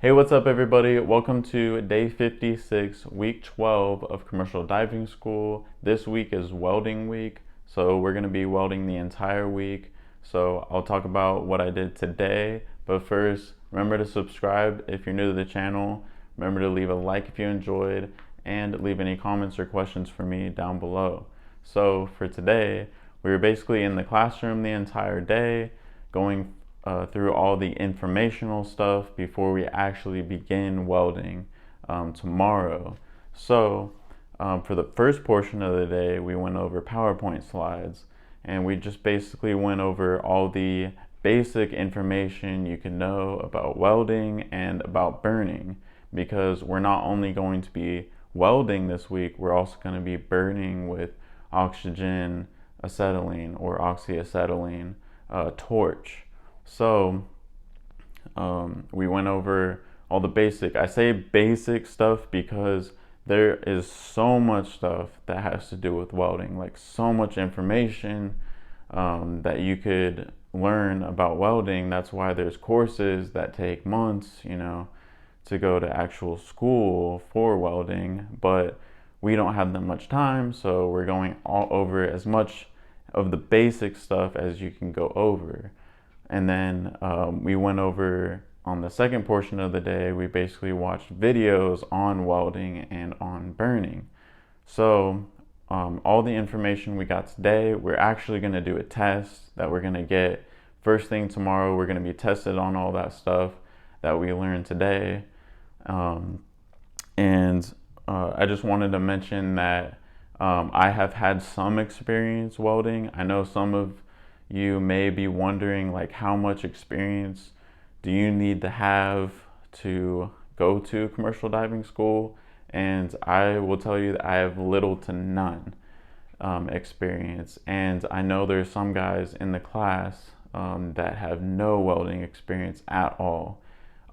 Hey, what's up, everybody? Welcome to day 56, week 12 of commercial diving school. This week is welding week, so we're going to be welding the entire week. So I'll talk about what I did today, but first, remember to subscribe if you're new to the channel. Remember to leave a like if you enjoyed, and leave any comments or questions for me down below. So for today, we were basically in the classroom the entire day, going through all the informational stuff before we actually begin welding tomorrow. So for the first portion of the day, we went over PowerPoint slides, and we just basically went over all the basic information you can know about welding and about burning, because we're not only going to be welding this week, we're also going to be burning with oxygen acetylene or oxy-acetylene torch. So we went over all the basic. I say basic stuff because there is so much stuff that has to do with welding, like so much information that you could learn about welding. That's why there's courses that take months, to go to actual school for welding, but we don't have that much time, so we're going all over as much of the basic stuff as you can go over. And then we went over on the second portion of the day, we basically watched videos on welding and on burning. So all the information we got today, we're actually going to do a test that we're going to get first thing tomorrow. We're going to be tested on all that stuff that we learned today. And I just wanted to mention that I have had some experience welding. I know some of you may be wondering, like, how much experience do you need to have to go to commercial diving school? And I will tell you that I have little to none experience. And I know there's some guys in the class that have no welding experience at all.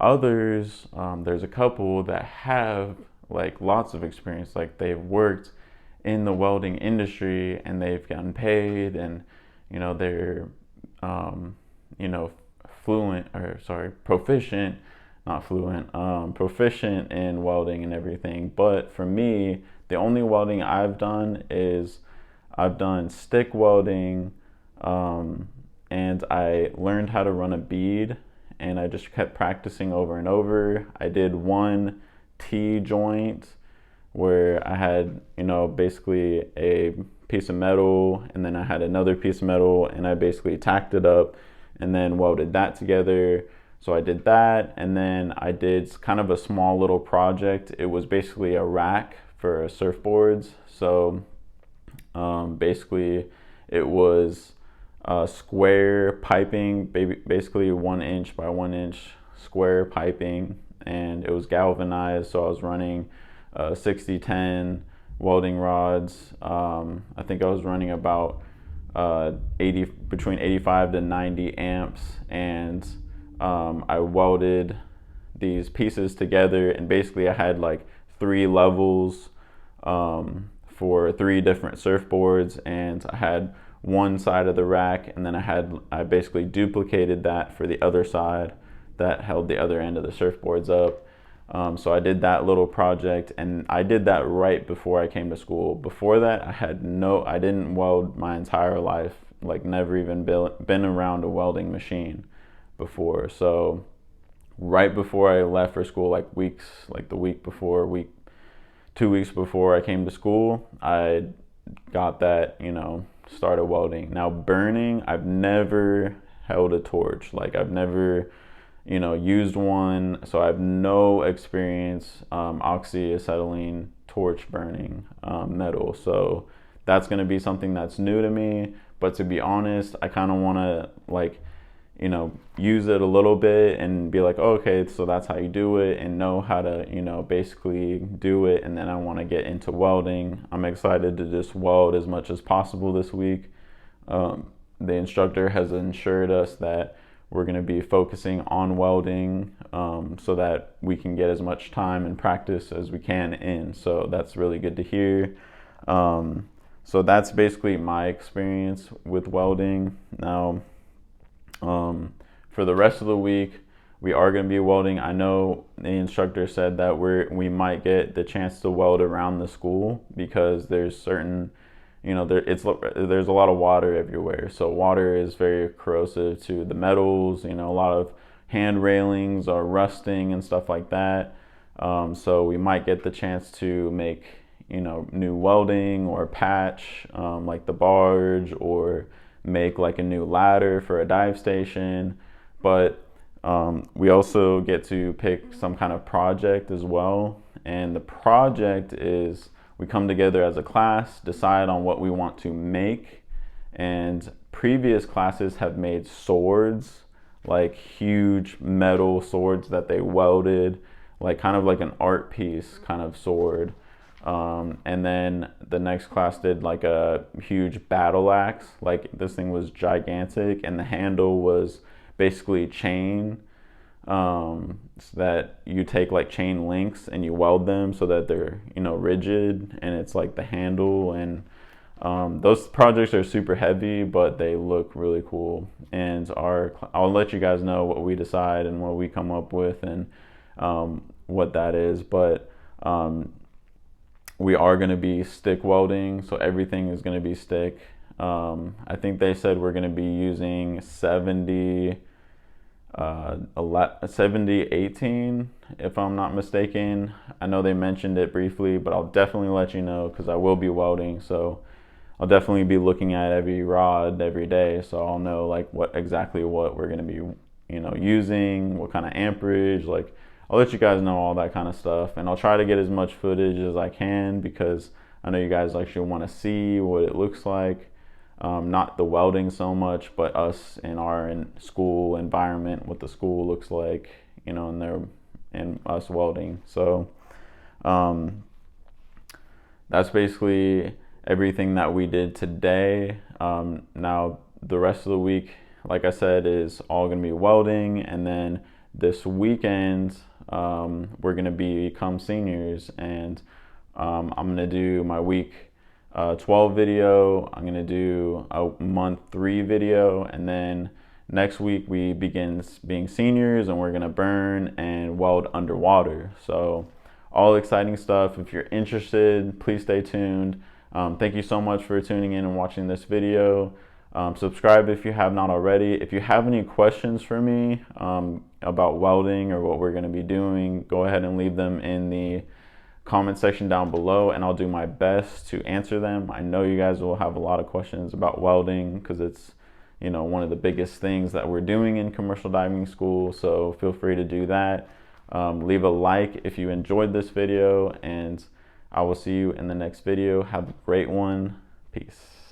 Others, there's a couple that have like lots of experience, like they've worked in the welding industry and they've gotten paid, and they're proficient, not fluent, proficient in welding and everything. But for me, the only welding I've done is I've done stick welding, and I learned how to run a bead, and I just kept practicing over and over. I did one T-joint where I had, basically a piece of metal, and then I had another piece of metal, and I basically tacked it up and then welded that together. So I did that, and then I did kind of a small little project. It was basically a rack for surfboards. So basically it was square piping, basically 1 inch by 1 inch square piping, and it was galvanized. So I was running 60-10 welding rods. I think I was running about between 85 to 90 amps, and I welded these pieces together, and basically I had like 3 levels for 3 different surfboards, and I had one side of the rack, and then I basically duplicated that for the other side that held the other end of the surfboards up. So I did that little project, and I did that right before I came to school. Before that, I didn't weld my entire life, like never even been around a welding machine before. So right before I left for school, like the week before, 2 weeks before I came to school, I got that, started welding. Now burning, I've never held a torch. Like I've never used one, so I have no experience oxy-acetylene torch burning metal. So that's going to be something that's new to me. But to be honest, I kind of want to use it a little bit and be like, oh, okay, so that's how you do it, and know how to basically do it. And then I want to get into welding. I'm excited to just weld as much as possible this week. The instructor has assured us that we're going to be focusing on welding so that we can get as much time and practice as we can in. So that's really good to hear. So that's basically my experience with welding. Now, for the rest of the week, we are going to be welding. I know the instructor said that we might get the chance to weld around the school because there's certain, there's a lot of water everywhere. So water is very corrosive to the metals. A lot of hand railings are rusting and stuff like that. So we might get the chance to make, new welding or patch, like the barge, or make like a new ladder for a dive station. But we also get to pick some kind of project as well. And the project is we come together as a class, decide on what we want to make. And previous classes have made swords, like huge metal swords that they welded, like kind of like an art piece kind of sword. And then the next class did like a huge battle axe. Like this thing was gigantic, and the handle was basically chain. So that you take like chain links and you weld them so that they're rigid, and it's like the handle. And those projects are super heavy, but they look really cool. And I'll let you guys know what we decide and what we come up with, and what that is. But we are going to be stick welding, so everything is going to be stick. I think they said we're going to be using 70-18, if I'm not mistaken. I know they mentioned it briefly, but I'll definitely let you know because I will be welding. So I'll definitely be looking at every rod every day, so I'll know like what we're going to be using, what kind of amperage. Like I'll let you guys know all that kind of stuff, and I'll try to get as much footage as I can because I know you guys actually want to see what it looks like. Not the welding so much, but us in our school environment, what the school looks like, and us welding. So that's basically everything that we did today. Now the rest of the week, like I said, is all going to be welding, and then this weekend we're going to become seniors, and I'm going to do my week 12 video. I'm going to do a month 3 video, and then next week we begin being seniors, and we're going to burn and weld underwater. So all exciting stuff. If you're interested, please stay tuned. Thank you so much for tuning in and watching this video. Subscribe if you have not already. If you have any questions for me about welding or what we're going to be doing, go ahead and leave them in the comment section down below, and I'll do my best to answer them. I know you guys will have a lot of questions about welding because it's one of the biggest things that we're doing in commercial diving school, so feel free to do that. Leave a like if you enjoyed this video, and I will see you in the next video. Have a great one. Peace.